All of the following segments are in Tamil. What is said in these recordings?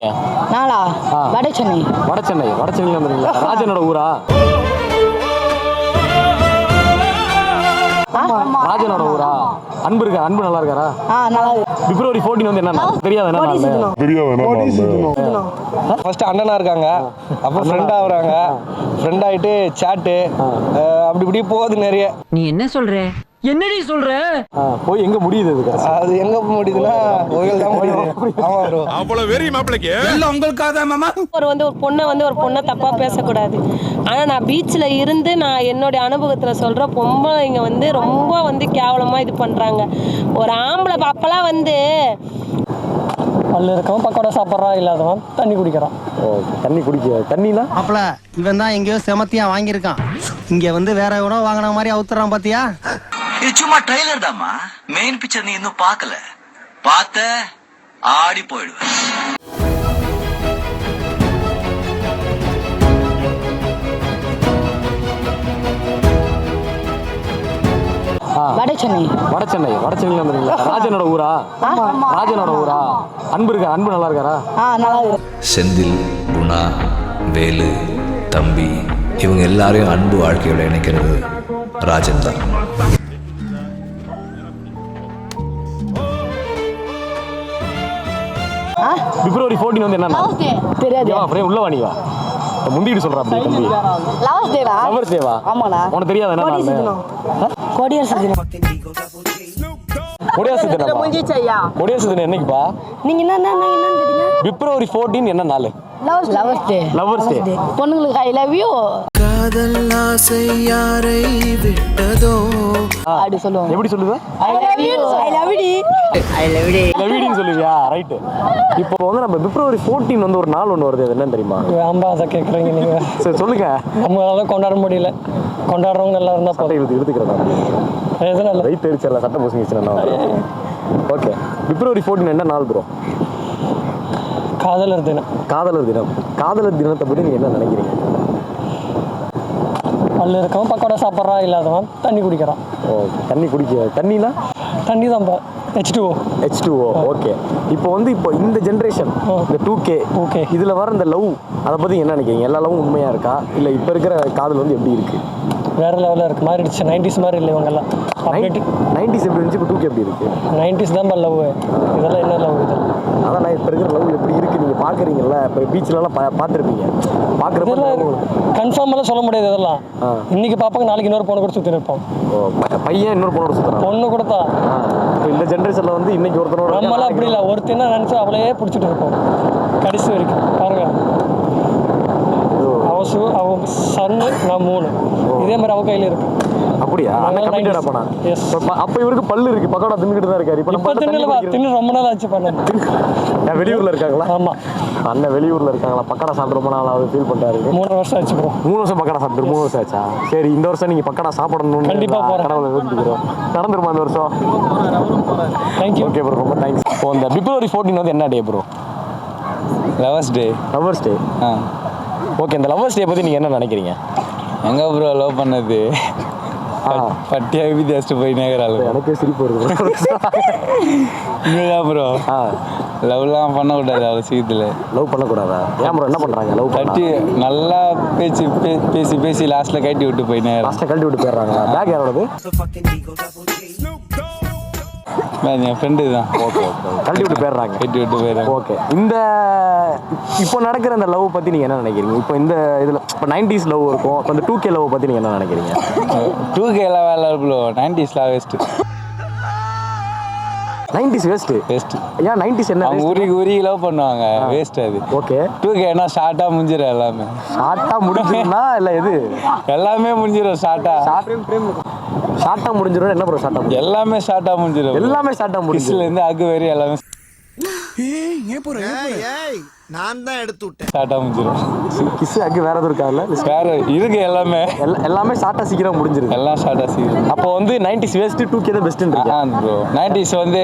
நாளா வட சென்னை. வட சென்னையில வந்துருக்கீங்களா? ராஜனோட ஊரா? ராஜனோட ஊரா? அன்பு நல்லா இருக்காரா? நல்லா பிப்ரவரி 14 வந்து என்ன தெரியாது? ஃபர்ஸ்ட் அண்ணனா இருக்காங்க, அப்புறம் ஃப்ரெண்ட் ஆகுறாங்க, ஃப்ரெண்ட் ஆயிட்டு சாட்டு அப்படி இப்படி போகுது நிறைய. நீ என்ன சொல்ற? என்னடி சொல்ற? போய் எங்க முடியுது அது எங்க முடியுதுன்னா கோயில் தான் முடியுது. ஆமா ப்ரோ, அவ்வளவு வெறி மாப்பிளைக்கு எல்லாம் உங்களுக்காக தான் மாமா. ஒரு பொண்ணை தப்பா பேசக்கூடாது. ஆனா நான் பீச்ல இருந்து நான் என்னுடைய அனுபவத்துல சொல்றேன், பொம்பளைங்க வந்து ரொம்ப கேவலமா இது பண்றாங்க. ஒரு ஆம்பளை அப்பெல்லாம் பல்லு இருக்கவன் பக்கோடா சாப்பிட்றா, இல்லாதவன் தண்ணி குடிக்கிறான். தண்ணினா அப்பல இவன் தான் எங்கேயோ செமத்தியா வாங்கியிருக்கான், இங்க வந்து வேற எவனோ வாங்கின மாதிரி அவுத்துறான் பாத்தியா? இது சும்மா ட்ரைலர் தாம்மா, மெயின் பிக்சர் நீ இன்னும் பார்க்கல. பார்த்த ஆடி போயிடுவேன். வட சென்னையில வந்துருக்கீங்களா? ராஜனோட ஊரா? அன்பு நல்லா இருக்காரா? நல்லா செந்தில், குணா, வேலு, தம்பி இவங்க எல்லாரையும் அன்பு வாழ்க்கையோட இணைக்கிறது ராஜன் தான். பிப்ரவரி 14 வந்து என்ன தெரியாது. உள்ள வாணி வா, முந்திட்டு சொல்றா அப்படி தம்பி. லவர்ஸ் டேவா? ஆமாடா. உனக்கு தெரியாது என்ன? கொடியரசு தினம் என்னைக்குப்பா? நீங்க என்ன பிப்ரவரி 14 என்ன நாள்? லவர்ஸ் டே. பொண்ணுங்களுக்கு ஐ லவ் யூ. காதல் ஆசை யாரை விட்டதோ அப்படி சொல்லுவாங்க. எப்படி சொல்லுது? I love you. லவ்டின்னு சொல்லுவியா? ரைட். இப்போ வந்து நம்ம பிப்ரவரி 14 வந்து ஒரு நாள் ஒன்று வருது, அது என்னன்னு தெரியுமா? அம்பா அதை கேட்குறீங்க நீங்க. சரி சொல்லுங்க. நம்மளால கொண்டாட முடியல, கொண்டாடுறவங்க எல்லாரும் தான் எடுத்துக்கிறதா? எதனால? ரைட் தெரிச்சல சட்டை பூசிச்சுன்னா. ஓகே, பிப்ரவரி 14 என்ன நாள் ப்ரோ? காதலர் தினம். காதலர் தினத்தை பற்றி நீங்க என்ன நினைக்கிறீங்க? பல்லு இருக்கவன் பக்கோடா சாப்பிட்றா, இல்லாதவன் தண்ணி குடிக்கிறான். தண்ணினா தண்ணி தான்ப்பா, H2O. ஓகே. இப்போ இந்த ஜென்ரேஷன், இந்த 2K இதுல வர இந்த லவ், அதை பத்தி என்ன நினைக்கிறீங்க? எல்லா லவ்வும் உண்மையா இருக்கா, இல்ல இப்ப இருக்கிற காதல் வந்து எப்படி இருக்கு? வேற லெவலில் இருக்கு, மாறிடுச்சு. 90s மாதிரி இல்லை இவங்கெல்லாம். 90s எப்படி இருந்துச்சு, இப்போ 2K எப்படி இருக்கு? 90s தான் லவ். இதெல்லாம் என்ன லவ் இது? அதான் நான் இப்போ இருக்கிற லவ் எப்படி இருக்கு நீங்க பாக்குறீங்கல்ல? இப்போ பீச்லலாம் பார்த்துருப்பீங்க, பார்க்குறப்ப கன்ஃபார்ம் எல்லாம் சொல்ல முடியாது. இதெல்லாம் இன்னைக்கு பார்ப்பாங்க, நாளைக்கு இன்னொரு பொண்ணு கூட சுற்றி இருப்போம். பையன் இன்னொரு பொண்ணோட சுற்றுறான், பொண்ணு கொடுத்தா. இப்போ இந்த ஜென்ரேஷன்ல வந்து இன்னைக்கு ஒருத்தனோட, நம்மளாம் அப்படி இல்லை, ஒருத்தனா நினச்சா அவளையே பிடிச்சிட்டு இருப்போம் கடைசி வரைக்கும். பாருங்க, அவ சன்னு, நான் 3, இதே மாதிரி அவ கையில இருக்கு. அப்படியா? அப்ப இவருக்கு பல்லு இருக்கு, பக்கோடா தின்னுக்கிட்டு தான் இருக்காரு. இப்ப தின்னு ரொம்ப நாள் ஆச்சு. பண்ண வெளியூர்ல இருக்காங்களா? ஆமா, அண்ணன் வெளியூர்ல இருக்காங்களா? பக்கோடா சாப்பிட்டு ரொம்ப நாள் ஆகுது ஃபீல் பண்றாரு. 3 வருஷம் ஆச்சு ப்ரோ. 3 வருஷம் பக்கோடா சாப்பிட்டு 3 வருஷம் ஆச்சா? சரி, இந்த வருஷம் நீங்க பக்கோடா சாப்பிடணும்னு கண்டிப்பா கடவுளை வேண்டிக்கிறோம். நடந்துருமா இந்த வருஷம்? தேங்க்யூ. ஓகே ப்ரோ, ரொம்ப தேங்க்ஸ். இப்போ இந்த பிப்ரவரி 14 வந்து என்ன டே ப்ரோ? லவர்ஸ் டே. ஓகே, இந்த லவர்ஸ் டே பத்தி நீங்க என்ன நினைக்கிறீங்க? எங்க ப்ரோ லவ் பண்ணது? பட்டியா வித்தியாசத்து போய் நேராளு. எனக்கே சிரிப்பு வருது ப்ரோ. லவ்லாம் பண்ணக்கூடாது அவ்வளோ சீக்கிரத்தில். லவ் பண்ணக்கூடாதா? ஏன் ப்ரோ, என்ன பண்ணுறாங்க? லவ் கட்டி நல்லா பேசி லாஸ்ட்டில் கட்டி விட்டு போய் நேரம் லாஸ்ட்டில் கழட்டி விட்டு போயிடுறாங்களா? பேக் யாரோடது? என் ஃப்ரெண்டு தான். ஓகே, கழட்டி விட்டு போயிடுறாங்க. கட்டி விட்டு போயிடுறாங்க. ஓகே, இப்போ நடக்கிற இந்த லவ் பற்றி நீங்கள் என்ன நினைக்கிறீங்க? இப்போ இந்த இதில் இப்போ 90s லவ் இருக்கும், இப்போ இந்த 2K லவ் பற்றி நீங்கள் என்ன நினைக்கிறீங்க? 2K வேலை ப்ரோ, 90sலாம் வேஸ்ட்டு. 90s waste. ஏன் 90s என்ன? அவங்க உருகி லவ் பண்ணுவாங்க, வேஸ்ட் அது. ஓகே, 2K ஷார்ட்டாக முடிஞ்சிடும். எல்லாமே ஷார்ட்டாக முடிஞ்சிடும்னா இல்லை எது? எல்லாமே முடிஞ்சிடும் ஷார்ட்டாக முடிஞ்சிடும். என்ன ப்ரோ ஷார்ட்டாக? எல்லாமே ஷார்ட்டாக முடிஞ்சிடும். எல்லாமே ஷார்ட்டாக முடிஞ்சிடும். அகு வரையும் எல்லாமே நான் தான் எடுத்து விட்டேன். ஷார்ட்டாக முடிஞ்சிடும். கிஸ் அக்கு வேற எதுவும் இருக்காதுல்ல? வேற இருக்கு, எல்லாமே ஷார்ட்டாக சீக்கிரம் முடிஞ்சிடும். எல்லாம் ஷார்ட்டாக சீக்கிரம். அப்போ வந்து 90s வேஸ்ட்டு, 2K தான் பெஸ்ட்டுன்னு ப்ரோ. 90s வந்து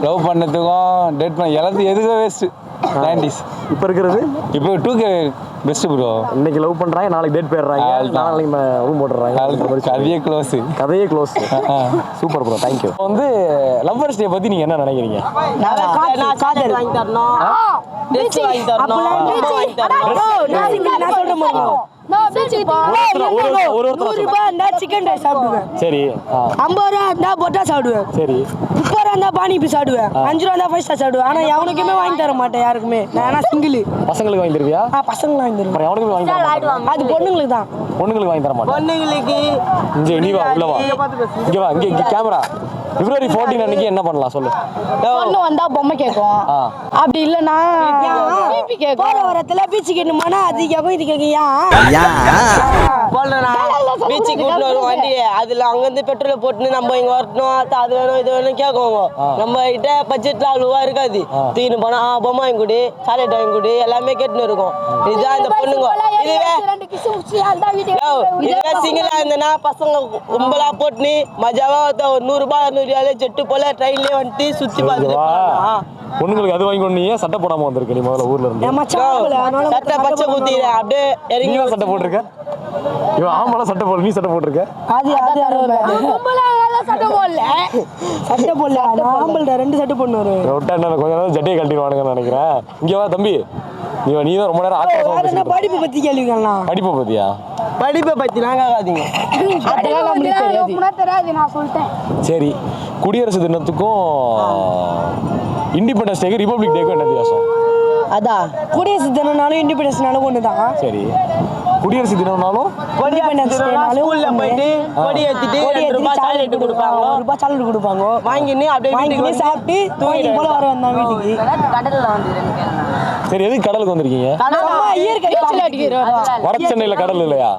லவ் பண்ணதுக்கும் டேட் பண்ண எல்லாத்தையும் எதுக்கும் வேஸ்ட்டு. 90s. இப்போ இருக்கிறது இப்போ 2K பெஸ்ட் ப்ரோ. இன்னைக்கு லவ் பண்றாங்க, நாளைக்கு டேட் போயிடுறாங்க, நாளைக்கு ரூம் போட்டுறாங்க. கதையே க்ளோஸ். கதையே க்ளோஸ். Super bro, thank you. வந்து லவ்வர்ஸ் டே பத்தி நீங்க என்ன நினைக்கிறீங்க? நான் காதல் வாங்கி தரணும், ட்ரெஸ் வாங்கி தரணும், வாங்கி தரணும். நான் சொல்றேன் பாருங்க. சிக்கன் ரைஸ் சாப்பிடுவேன். சரி. 50 ரூபா இருந்தா பொட்டா சாப்பிடுவேன். சரி. 30 ரூபா இருந்தா பானிபூரி சாப்பிடுவேன். 5 ரூபா இருந்தா 5 ஸ்டார் சாப்பிடுவேன். ஆனா எவனுக்குமே வாங்கி தர மாட்டேன், யாருக்குமே. நான் சிங்கிள். பசங்களுக்கு வாங்கி தருவியா? பசங்களுக்கு வாங்கி தருவேன். எவனுக்குமே வாங்கி தர மாட்டேன். அது பொண்ணுங்களுக்கு தான். பொண்ணுங்களுக்கு வாங்கி தர மாட்டேன். பொண்ணுங்களுக்கு இங்க நீ வா, உள்ள வா. இங்க வா, இங்க கேமரா. February 14 அன்னைக்கு என்ன பண்ணலாம் சொல்லு. பொண்ணு வந்தா பொம்மை கேட்கும். அப்படி இல்லனா பிபி கேட்கும். போற வரத்துல பீச் கேட்ணுமானா அது கேட்கும், இது கேட்கியா? போலனா பீச் கூட்ல ஒரு வண்டி, அதுல அங்க இருந்து பெட்ரோல் போட்டு நம்ம இங்க வரணும், அது வேணும் இது வேணும் கேட்குவாங்க. நம்ம கிட்ட பட்ஜெட்ல அவ்வளவா இருக்காது. தீனு போனா பொம்மை வாங்கி கொடு, சாக்லேட் வாங்கி கொடு, எல்லாமே கேட்டுன்னு இருக்கும். இதுதான் இந்த பொண்ணுங்க. இதுவே சிங்கிளா இருந்தனா பசங்க கும்பலா போட்டு மஜாவா ஒரு 100 ரூபாய் 200 ரூபாய் ஜெட்டு போல ட்ரெயின்லயே வந்துட்டு சுத்தி பார்த்துட்டு பொண்ணுங்களுக்கு அது வாங்கி கொண்டு நீ சட்டை போடாம வந்திருக்க. நீ முதல்ல ஊர்ல இருந்து சட்டை பச்சை குத்திர அப்படியே இறங்கி சட்டை போட்டிருக்க. இவன் ஆம்பளை சட்டை போடல, நீ சட்டை போட்டிருக்க. அது சட்டை போடல, சட்டை போடல. ஆம்பளை 2 சட்டை போடுவாரு. கொஞ்ச நேரம் ஜட்டையை கழட்டிடுவானுங்கன்னு நினைக்கிறேன். இங்க வா தம்பி, நீ தான் ரொம்ப நேரம் ஆட்டோ. படிப்பு பத்தி கேள்விக்கலாம். படிப்பை பத்தியா? படிப்பை பத்தி நான் கேட்காதீங்க, தெரியாது, நான் சொல்லிட்டேன். சரி, குடியரசு தினத்துக்கும் இண்டிபெண்டன்ஸ் டேக்கு ரிபப்ளிக் டேக்கும் என்ன வித்தியாசம்? அதான் குடியரசு தினம்னாலும் இண்டிபெண்டன்ஸ்னாலும் ஒண்ணுதான். சரி, குடியரசு தினம்னாலும் ஸ்கூல்ல போயிட்டு கொடி ஏத்திட்டு 2 ரூபாய் சாக்லேட் கொடுப்பாங்க, 1 ரூபாய் சாக்லேட் கொடுப்பாங்க. வாங்கின்னு அப்படியே வீட்டுக்கு சாப்பிட்டு தூங்கி போல வர வந்தான் வீட்டுக்கு. சரி, எதுக்கு கடலுக்கு வந்திருக்கீங்க? வட சென்னையில கடல் இல்லையா?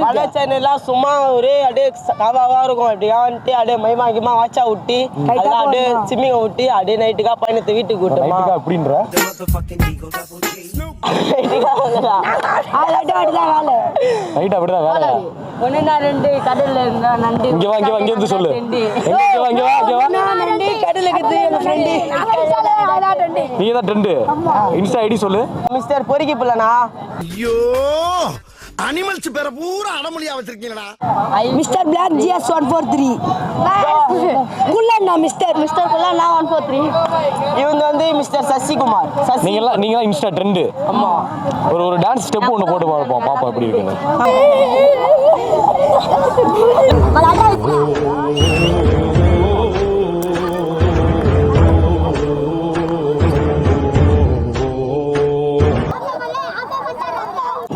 வட சென்னையில சும்மா ஒரே அப்படியே காவாவா இருக்கும். அப்படியே வந்துட்டு அப்படியே மைமாக்கிமா வாச்சா விட்டி அதெல்லாம் அப்படியே சிம்மிங்க விட்டி அப்படியே நைட்டுக்கா பயணத்தை வீட்டுக்கு விட்டுமா அப்படின்ற நைட் அப்படிதான் வேலை. 1 கடல்ல இருந்தா நண்டு. இங்க வா, இங்க வா, இங்க வந்து சொல்லு. இங்க வா, இங்க வா, இங்க வா. நண்டு கடல்ல இருக்குது எங்க ஃப்ரெண்ட். நீங்க தான் ட்ரெண்ட். இன்ஸ்டா ஐடி சொல்லு. மிஸ்டர் பொறுக்கி புள்ளனா. ஐயோ, அனிமல்ஸ் பேர பூரா அடமொழியா வச்சிருக்கீங்களா? Mister black GS 143. குள்ளண்ணா மிஸ்டர் குள்ளண்ணா 143. இவங்க வந்து மிஸ்டர் சசிகுமார். நீங்க இன்ஸ்டா ட்ரெண்ட். ஆமா, ஒரு டான்ஸ் ஸ்டெப் ஒன்னு போட்டு பார்ப்போம், பாப்பா எப்படி இருக்குன்னு.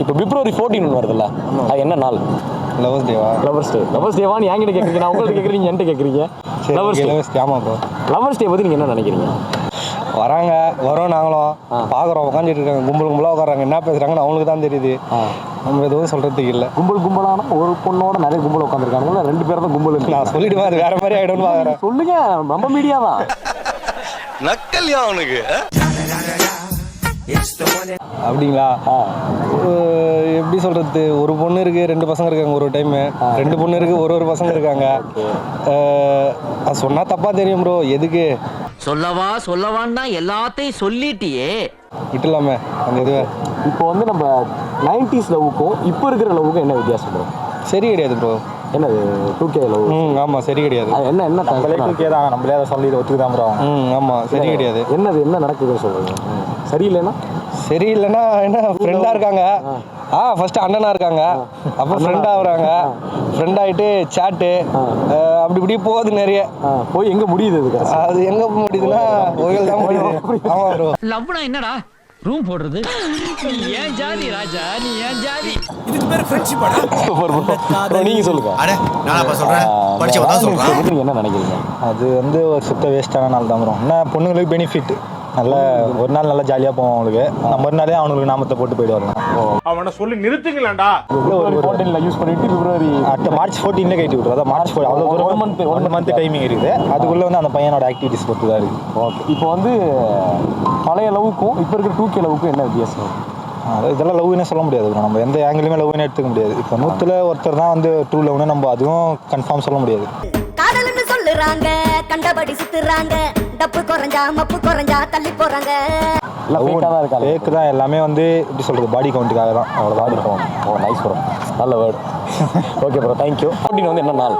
இப்போ February 14 வருதுல்ல, அது என்ன நாள்? லவர்ஸ் டேவா? லவர்ஸ் டேவா நீ என்கிட்ட கேக்குறீங்க, நான் உங்கள்கிட்ட கேக்குறீங்க, நீங்க என்கிட்ட கேக்குறீங்க. லவர்ஸ் டே. ஆமா ப்ரோ. லவர்ஸ் டே பத்தி நீங்க என்ன நினைக்கிறீங்க? வராங்க, வரோம், நாங்களும் பார்க்குறோம், உட்காந்துட்டு இருக்காங்க, கும்பலாக உட்காராங்க, என்ன பேசுகிறாங்கன்னு அவங்களுக்கு தான் தெரியுது. நம்ம எதுவும் சொல்கிறதுக்கு இல்லை. கும்பலானா ஒரு பொண்ணோட நிறைய கும்பல் உட்காந்துருக்காங்க, 2 பேர் தான் கும்பல். நான் சொல்லிடுவேன், அது வேற மாதிரி ஆகிடும்னு பார்க்குறேன். சொல்லுங்க, நம்ம மீடியா தான். நக்கல்யா அவனுக்கு. அப்படிங்களா? எப்படி சொல்கிறது, ஒரு பொண்ணு இருக்குது, 2 பசங்க இருக்காங்க ஒரு டைமு, 2 பொண்ணு இருக்குது, ஒரு பசங்க இருக்காங்க. அது சொன்னால் தப்பாக தெரியும் ப்ரோ. எதுக்கு சொல்லவான்னா எல்லாத்தையும் சொல்லிட்டியே விட்டுலாமே அந்த இதுவே. இப்போ வந்து நம்ம 90s லவ்வுக்கும் இப்போ இருக்கிற லவ்வுக்கும் என்ன வித்தியாசம் ப்ரோ? சரி கிடையாது ப்ரோ. என்னது 2K லவ்? ஆமாம், சரி கிடையாது. என்ன நம்மளே 2K தான், நம்மளே அதை சொல்லி இதை ஒத்துக்குதான் ப்ரோ. ஆமாம், சரி கிடையாது. என்ன நடக்குதுன்னு சொல்லுங்க. சரியில்லைன்னா என்ன ஃப்ரெண்டாக இருக்காங்க. ஃபர்ஸ்ட் அண்ணனா இருக்காங்க, அப்புறம் ஃப்ரெண்ட் ஆகுறாங்க, ஃப்ரெண்ட் ஆகிட்டு சேட்டு அப்படி இப்படி போகுது நிறைய. போய் எங்கே முடியுது? அது எங்கே முடியுதுன்னா கோயில் தான் முடியுது. ஆமாம் ப்ரோ. லவ்னா என்னடா? ரூம் போடுறது. ஏன் ஜாதி ராஜா, நீ ஏன் ஜாதி? இதுக்கு பேரு ஃப்ரெண்ட்ஷிப் ஆடா. Super bro. நீங்க சொல்லுங்க. அட நானா சொல்றேன், படிச்சவங்க தான் சொல்றாங்க. நீங்க என்ன நினைக்கிறீங்க? அது வந்து ஒரு சுத்த வேஸ்டான நாள் தான் ப்ரோ. என்ன பொண்ணுங்களுக்கு பெனிஃபிட், நல்ல ஒரு நாள் நல்லா ஜாலியாக போவோம் அவங்களுக்கு. நம்ம ஒரு நாளே அவங்களுக்கு நாமத்தை போட்டு போயிடுவாங்க. அவனை சொல்லி நிறுத்துங்களேன்டா. February 14 யூஸ் பண்ணிட்டு February அடுத்த March 14 கட்டி விட்டுரும். அதான் March 4 அவ்வளோ ஒரு மந்த் டைமிங் இருக்குது. அதுக்குள்ளே வந்து அந்த பையனோட ஆக்டிவிட்டிஸ் பொறுத்து தான் இருக்குது. ஓகே. இப்போ வந்து பழைய லவ்வுக்கும் இப்போ இருக்கிற 2K லவ்வுக்கும் என்ன வித்தியாசம்? இதெல்லாம் லவ்னே சொல்ல முடியாது ப்ரோ. நம்ம எந்த ஆங்கிலுமே லவ்னே எடுத்துக்க முடியாது. இப்போ 100ல் ஒருத்தர் தான் வந்து ட்ரூ லவ்னு நம்ம அதுவும் கன்ஃபார்ம் சொல்ல முடியாது. காதல்னு சொல்லுறாங்க, கண்டபடி சுத்துறாங்க, டப்பு குறைஞ்சா மப்பு குறைஞ்சா தள்ளி போறாங்க. எல்லாம் ஃபேக்காக தான் இருக்காங்க. ஃபேக்கு தான் எல்லாமே வந்து எப்படி சொல்கிறது பாடி கவுண்ட்டுக்காக தான் அவ்வளோதான் இருக்கும். ஓ நைஸ் ப்ரோ, நல்ல வேர்டு. Okay bro, thank you. 14 வந்து என்ன நாள்?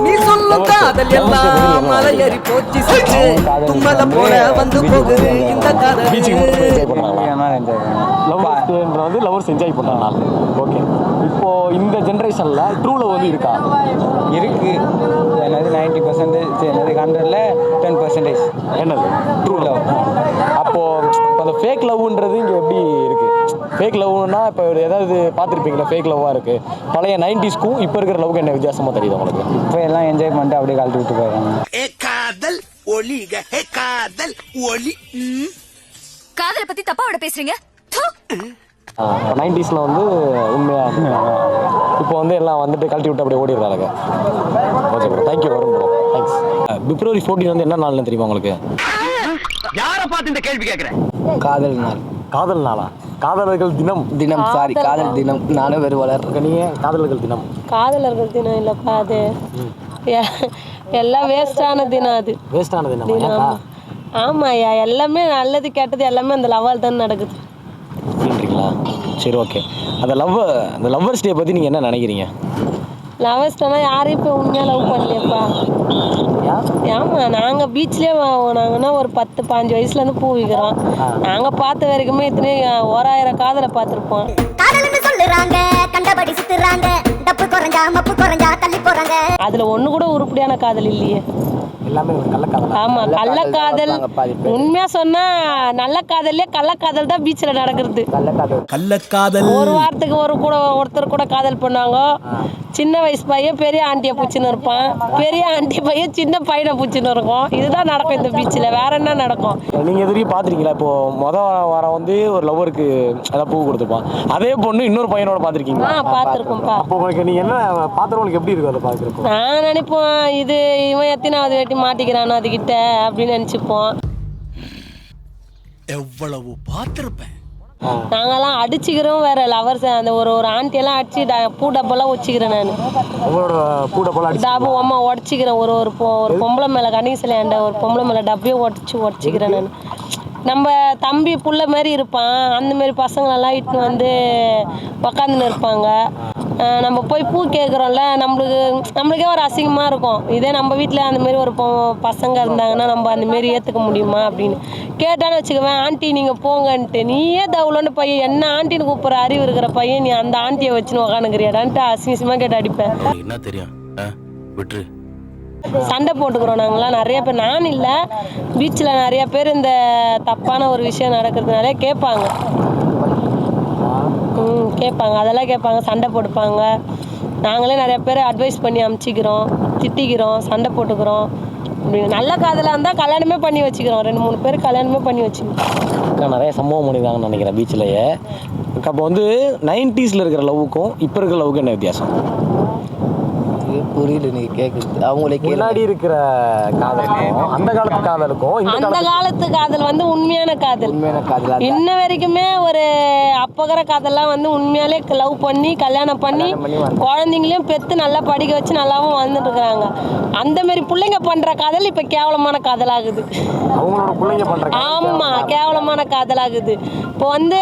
நீ சொல்லும் காதல் எல்லாம் மலை ஏறி போச்சு சச்சு தும்மல போல வந்து போகுது இந்த காதல் பீச்சுக்கு மட்டும் என்ஜாய் பண்ணுறாங்களா? லவர்ஸ்ன்றது லவர்ஸ் என்ஜாய் பண்ணுற நாள். ஓகே, இப்போ இந்த ஜென்ரேஷனில் ட்ரூ லவ் வந்து இருக்கா? இருக்குது. என்னது 90%, என்னது 100ல் 10%. என்னது ட்ரூ லவ். அப்போது அந்த ஃபேக் லவ்ன்றது இங்கே எப்படி இருக்குது? ஃபேக் லவ்னா இப்போ ஏதாவது பார்த்துருப்பீங்களா? ஃபேக் லவ்வாக இருக்குது. பழைய 90ஸ்க்கும் இப்போ இருக்கிற லவ்க்கு என்ன வித்தியாசமாக தெரியுது உங்களுக்கு? இப்போ எல்லாம் என்ஜாய் பண்ணிட்டு அப்படியே கழட்டி விட்டு போயிடுறாங்க. காதல் ஒளிக காதல் ஒளி காதலை பத்தி தப்பா விட பேசுறீங்க. இப்போ 90ஸ்ல வந்து உண்மையாக, இப்போ வந்து எல்லாம் வந்துட்டு கழட்டி விட்டு அப்படியே ஓடிடுறாங்க. Okay bro, thank you. வரும் ப்ரோ, தேங்க்ஸ். பிப்ரவரி 14 வந்து என்ன நாள்னு தெரியுமா உங்களுக்கு? யாரை பார்த்து இந்த கேள்வி கேட்குறேன்? காதல் நாள். காதல் நாளா? காதலர்கள் தினம். சாரி, காதல் தினம். நானும் வெறும் வளர்றேன். நீங்கள் காதலர்கள் தினம். காதலர்கள் தினம் இல்லப்பா, அது எல்லாம் வேஸ்டான தினம். அது வேஸ்டான தினம். ஆமாய்யா, எல்லாமே நல்லது கெட்டது எல்லாமே அந்த லவ்வால் தான் நடக்குது. அப்படின்றீங்களா? சரி, ஓகே. அந்த லவ்வர்ஸ் டே பற்றி நீங்கள் என்ன நினைக்கிறீங்க? லவர்ஸ்டனா யாரையும் இப்போ உண்மையாக லவ் பண்ணலையப்பா. ஆமா, நாங்கள் பீச்லேயே நாங்கன்னா ஒரு 10-15 வயசுலேருந்து பூ விற்கிறோம். நாங்கள் பார்த்த வரைக்குமே இத்தனை 1000 காதலை பார்த்துருப்போம். காதல்னு சொல்லுறாங்க, கண்டபடி சுத்துறாங்க, தப்பு குறைஞ்சா மப்பு குறைஞ்சா தள்ளி போறாங்க. அதில் ஒன்று கூட உருப்படியான காதல் இல்லையே. எல்லாமே கள்ளக்காதல். ஆமா, கள்ளக்காதல். உண்மையா சொன்னா நல்ல காதல்லே கள்ளக்காதல் தான் பீச்ல நடக்கிறது. கள்ளக்காதல். ஒரு வாரத்துக்கு ஒருத்தர் கூட காதல் பண்ணாங்க. சின்ன வயசு பையன் பெரிய ஆண்டியை பூச்சின்னு இருப்பான், பெரிய ஆண்டி பையன் சின்ன பையனை பூச்சின்னு இருக்கும். இதுதான் நடக்கும் இந்த பீச்சில். வேற என்ன நடக்கும்? நீங்க எதிரையும் பாத்திருக்கீங்களா? இப்போ வாரம் வந்து ஒரு லவ்வருக்கு அதான் பூ கொடுத்துருப்பான், அதே பொண்ணு இன்னொரு பையனோட பாத்திருக்கீங்களா? பார்த்துருக்கோம்ப்பா. அப்போ உங்களுக்கு நீங்க என்ன பாத்திரங்களுக்கு எப்படி இருக்கும் அதை பாக்குறப்போ? நான் நினைப்போம், இது இவன் எத்தனாவது வேட்டி மாட்டிக்கிறானோ அதுகிட்ட அப்படின்னு நினைச்சுப்போம். எவ்வளவு பார்த்திருப்பேன். நாங்கெல்லாம் அடிச்சுக்கிறோம் வேற லவர்ஸ். அந்த ஒரு ஆண்டியெல்லாம் அடிச்சு பூ டப்பெல்லாம் வச்சுக்கிறேன். நான் உங்களோட பூ டப்பாலாம் டப்பு அம்மா உடச்சிக்கிறேன். ஒரு பொம்பளை மேலே கணேசில் ஒரு பொம்பளை மேலே டப்பையும் உடச்சிக்கிறேன். நான் நம்ம தம்பி புள்ள மாதிரி இருப்பான், அந்த மாதிரி பசங்களெல்லாம் இட்டுன்னு வந்து உக்காந்துன்னு இருப்பாங்க. நம்ம போய் பூ கேட்குறோம்ல, நம்மளுக்கே ஒரு அசிங்கமாக இருக்கும். இதே நம்ம வீட்டில் அந்தமாரி ஒரு பசங்க இருந்தாங்கன்னா நம்ம அந்தமாரி ஏற்றுக்க முடியுமா அப்படின்னு கேட்டான்னு வச்சுக்குவேன். ஆண்டி நீங்கள் போங்கன்ட்டு, நீயே தவுலன்னு பையன் என்ன ஆண்டின்னு கூப்பிட்ற அறிவு இருக்கிற பையன், நீ அந்த ஆண்டியை வச்சுன்னு உக்காந்துக்கிறியாடான்ட்டு அசிங்கமாக கேட்டு அடிப்பேன். என்ன தெரியும் விட்டுரு. சண்டை போட்டுக்கிறோம் நாங்களாம் நிறைய பேர். நான் இல்லை, பீச்சில் நிறைய பேர் இந்த தப்பான ஒரு விஷயம் நடக்கிறதுனாலே கேட்பாங்க. அதெல்லாம் கேட்பாங்க, சண்டை போட்டுப்பாங்க. நாங்களே நிறைய பேர் அட்வைஸ் பண்ணி அமுச்சிக்கிறோம், திட்டிக்கிறோம், சண்டை போட்டுக்கிறோம். அப்படின்னு நல்ல காதலாக இருந்தால் கல்யாணமே பண்ணி வச்சுக்கிறோம். 2-3 பேர் கல்யாணமே பண்ணி வச்சுக்கிறோம். நிறைய சம்பவம் பண்ணியிருக்காங்கன்னு நினைக்கிறேன் பீச்சிலேயே. அப்போ வந்து 90ஸ்ல இருக்கிற லவ்வுக்கும் இப்போ இருக்கிற லவ்வுக்கும் என்ன வித்தியாசம்? புரியல நீங்க கேக்குறது. அவங்களே முன்னாடி இருக்கிற காதலுக்கும் அந்த காலத்து காதலுக்கும் அந்த காலத்து காதல் வந்து உண்மையான காதல். இன்ன வரைக்குமே ஒரு அப்பகிற காதல்லாம் வந்து உண்மையாலே லவ் பண்ணி கல்யாணம் பண்ணி குழந்தைங்களையும் பெற்று நல்லா படிக்க வச்சு நல்லாவும் வந்துட்டு இருக்கிறாங்க. அந்த மாதிரி பிள்ளைங்க பண்ற காதல் இப்ப கேவலமான காதலாகுது. ஆமா, கேவலமான காதலாகுது. இப்போ வந்து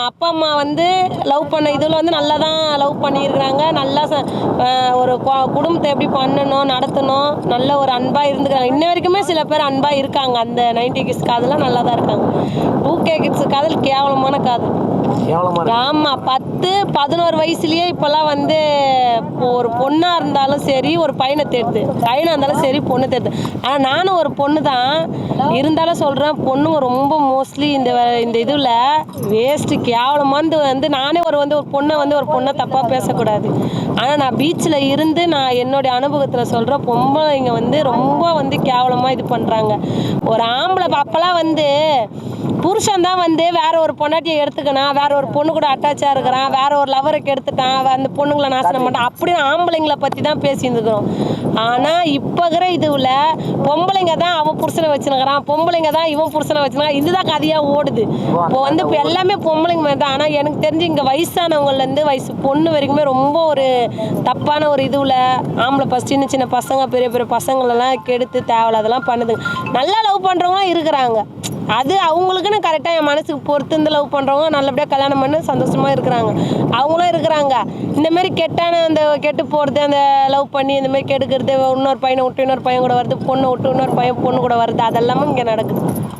அப்பா அம்மா வந்து லவ் பண்ண இதில் வந்து நல்லா தான் லவ் பண்ணியிருக்கிறாங்க. நல்லா ஒரு குடும்பத்தை எப்படி பண்ணணும் நடத்தணும் நல்ல ஒரு அன்பாக இருந்துக்கிறாங்க. இன்ன வரைக்குமே சில பேர் அன்பாக இருக்காங்க. அந்த 90 கிட்ஸ் காதெல்லாம் நல்லா தான் இருக்காங்க. 2K கிட்ஸ் காதல் கேவலமான காதல். ஆமா, 10-11 வயசுலயே இப்பெல்லாம் வந்து ஒரு பொண்ணா இருந்தாலும் சரி ஒரு பையனை தேடுது, பையனா இருந்தாலும் சரி பொண்ணு தேடுது. ஆனா நானும் ஒரு பொண்ணு தான் இருந்தாலும் சொல்றேன், பொண்ணுங்க ரொம்ப மோஸ்ட்லி இந்த இதுல வேஸ்ட் கேவலமானது. வந்து நானே ஒரு பொண்ணை ஒரு பொண்ணை தப்பா பேசக்கூடாது. ஆனா நான் பீச்சில் இருந்து நான் என்னுடைய அனுபவத்தில் சொல்றேன், பொம்பளைங்க வந்து ரொம்ப கேவலமா இது பண்றாங்க. ஒரு ஆம்பளை அப்பெல்லாம் வந்து புருஷன் தான் வந்து வேற ஒரு பொண்டாட்டியை எடுத்துக்கணும், வேற ஒரு பொண்ணு கூட அட்டாச்சாக இருக்கிறான், வேற ஒரு லவரை கெடுத்துட்டான், அந்த பொண்ணுங்களை நாசனம் பண்ணிட்டான் அப்படின்னு ஆம்பளைங்களை பற்றி தான் பேசியிருந்துக்கிறோம். ஆனால் இப்போ இருக்கிற இதுவில் பொம்பளைங்க தான் அவன் புருஷனை வச்சுனுக்கிறான், பொம்பளைங்க தான் இவன் புருஷனை வச்சுருக்கான், இதுதான் கதையாக ஓடுது. இப்போ வந்து இப்போ எல்லாமே பொம்பளைங்க மாதிரி தான். ஆனால் எனக்கு தெரிஞ்சு இங்கே வயசானவங்கலேருந்து வயசு பொண்ணு வரைக்குமே ரொம்ப ஒரு தப்பான ஒரு இதுவில் ஆம்பளை சின்ன சின்ன பசங்க பெரிய பெரிய பசங்களெல்லாம் கெடுத்து தேவையில்லாதெல்லாம் பண்ணுதுங்க. நல்லா லவ் பண்ணுறவங்களாம் இருக்கிறாங்க, அது அவங்களுக்குன்னு கரெக்டாக என் மனசுக்கு பொறுத்து இந்த லவ் பண்ணுறவங்க நல்லபடியாக கல்யாணம் பண்ணி சந்தோஷமாக இருக்கிறாங்க, அவங்களும் இருக்கிறாங்க. இந்தமாரி கெட்டான அந்த கெட்டு போகிறது, அந்த லவ் பண்ணி இந்தமாரி கெடுக்கிறது, இன்னொரு பையனை விட்டு இன்னொரு பையன் கூட வருது, பொண்ணை விட்டு இன்னொரு பையன் பொண்ணு கூட வருது, அதெல்லாமும் இங்கே நடக்குது.